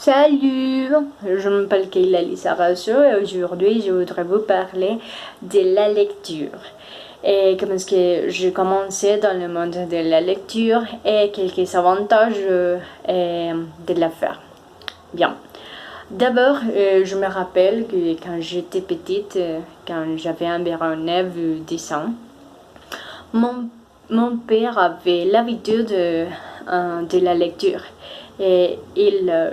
Salut, je m'appelle Kayla Lissarasso et aujourd'hui je voudrais vous parler de la lecture. Et comment est-ce que j'ai commencé dans le monde de la lecture et quelques avantages de la faire. Bien. D'abord, je me rappelle que quand j'étais petite, quand j'avais environ 9 ou 10 ans, mon père avait l'habitude de la lecture et il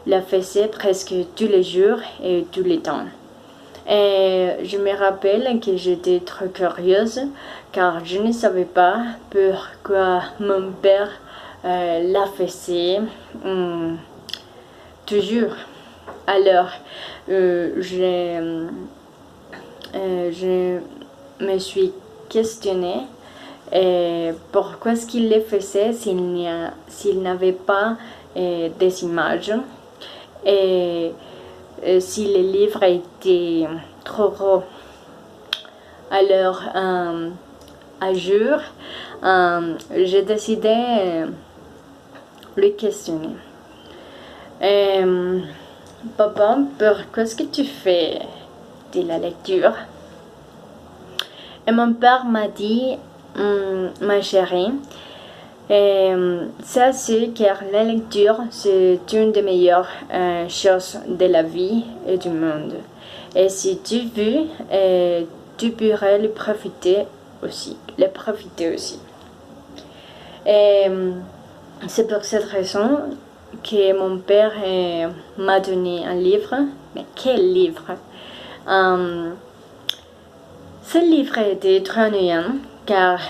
la faisait presque tous les jours et tous les temps. Et je me rappelle que j'étais trop curieuse car je ne savais pas pourquoi mon père la faisait toujours. Alors, je me suis questionnée pourquoi est-ce qu'il le faisait s'il n'avait pas des images et si les livres étaient trop gros. Alors, un jour, j'ai décidé de le questionner. Papa, pourquoi est-ce que tu fais de la lecture? Et mon père m'a dit, ma chérie, ça c'est car la lecture c'est une des meilleures choses de la vie et du monde. Et si tu veux, tu pourrais le profiter aussi. Et c'est pour cette raison que mon père m'a donné un livre. Mais quel livre? Ce livre était très ennuyant car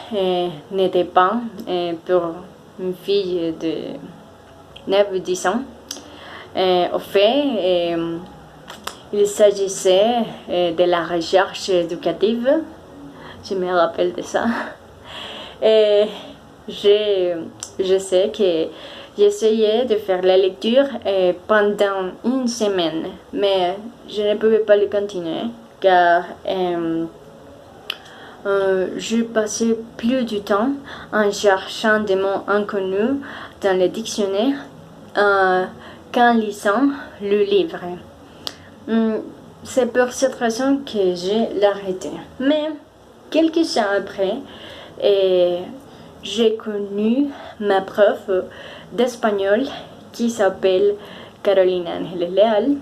n'était pas pour une fille de 9 ou 10 ans. Au fait, il s'agissait de la recherche éducative. Je me rappelle de ça. Et je sais que j'essayais de faire la lecture pendant une semaine, mais je ne pouvais pas le continuer car je passais plus du temps en cherchant des mots inconnus dans le dictionnaire qu'en lisant le livre. C'est pour cette raison que j'ai arrêté. Mais quelques temps après, j'ai connu ma prof d'espagnol qui s'appelle Carolina Ángeles Leal.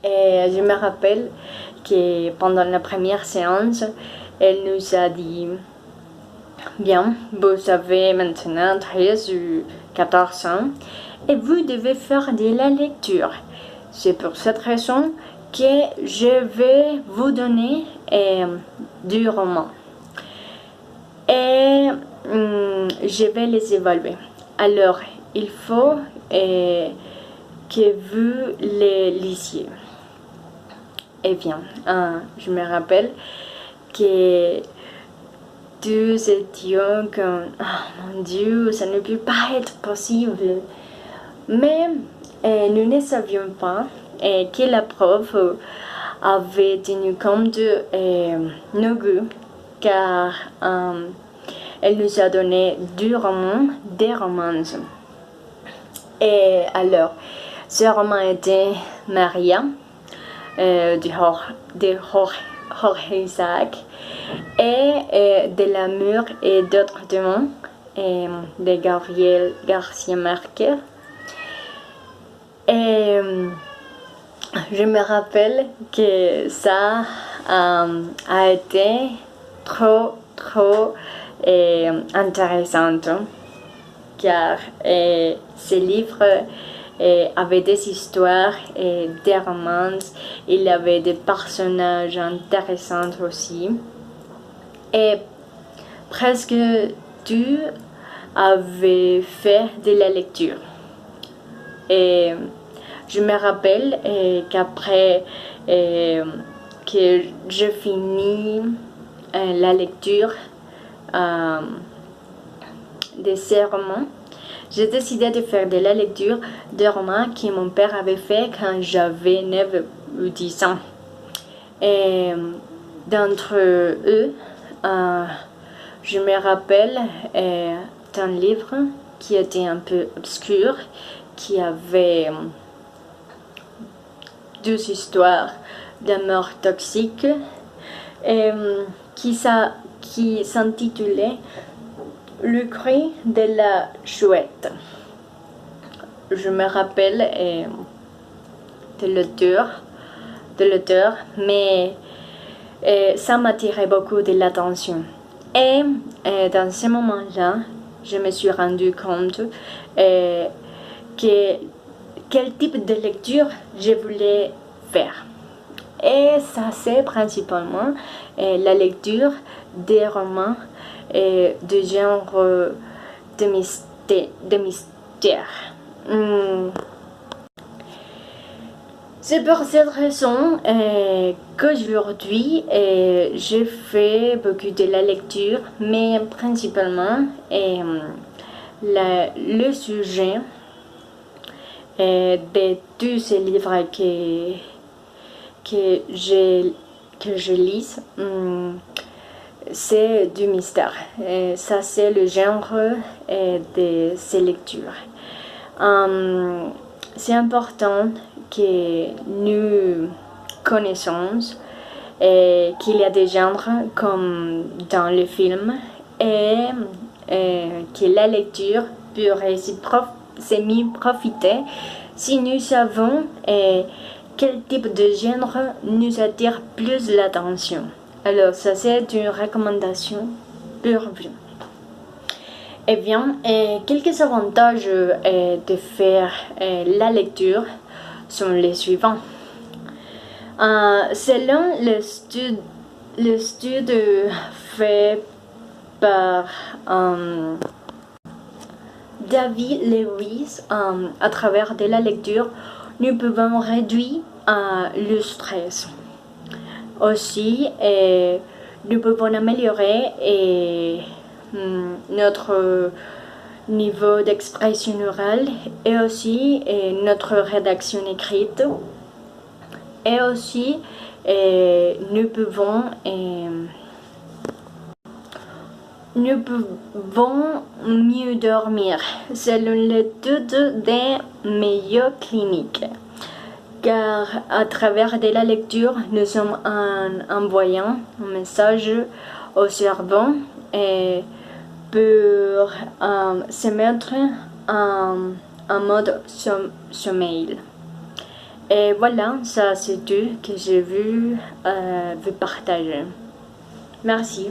Et je me rappelle que pendant la première séance, elle nous a dit « Bien, vous avez maintenant 13 ou 14 ans et vous devez faire de la lecture. C'est pour cette raison que je vais vous donner du roman. Et je vais les évaluer. Alors, il faut que vous les lisiez. » Eh bien, je me rappelle que nous étions comme « Oh mon Dieu, ça ne peut pas être possible !» Mais nous ne savions pas que la prof avait tenu compte de nos goûts car elle nous a donné des romans. Et alors, ce roman était Maria de Jorge Isaac et de l'amour et d'autres démons de Gabriel García Márquez. Et je me rappelle que ça a été trop intéressant car ces livres avait des histoires et des romans, il y avait des personnages intéressants aussi. Et presque tout avait fait de la lecture. Et je me rappelle qu'après que je finis la lecture de ces romans, j'ai décidé de faire de la lecture de romans que mon père avait fait quand j'avais 9 ou 10 ans. Et d'entre eux, je me rappelle d'un livre qui était un peu obscur, qui avait deux histoires d'amour toxique et qui s'intitulait Le cri de la chouette. Je me rappelle de l'auteur, mais ça m'attirait beaucoup de l'attention. Et dans ce moment-là, je me suis rendu compte quel type de lecture je voulais faire. Et ça, c'est principalement la lecture des romans de genre de mystère. C'est pour cette raison qu'aujourd'hui, je fais beaucoup de la lecture, mais principalement le sujet de tous ces livres que je lis, c'est du mystère. Ça, c'est le genre de ces lectures. C'est important que nous connaissons qu'il y a des genres comme dans le film et que la lecture pourrait s'y profiter si nous savons quel type de genre nous attire plus l'attention. Alors, ça c'est une recommandation pour vous. Eh bien, quelques avantages de faire la lecture sont les suivants. Selon l'étude fait par David Lewis, à travers de la lecture, nous pouvons réduire le stress. Aussi, nous pouvons améliorer notre niveau d'expression orale et aussi notre rédaction écrite. Et aussi, nous pouvons mieux dormir selon l'étude des Mayo Clinic. Car à travers de la lecture, nous sommes envoyant un message au cerveau pour se mettre en mode sommeil. Et voilà, ça c'est tout que j'ai vu vous partager. Merci.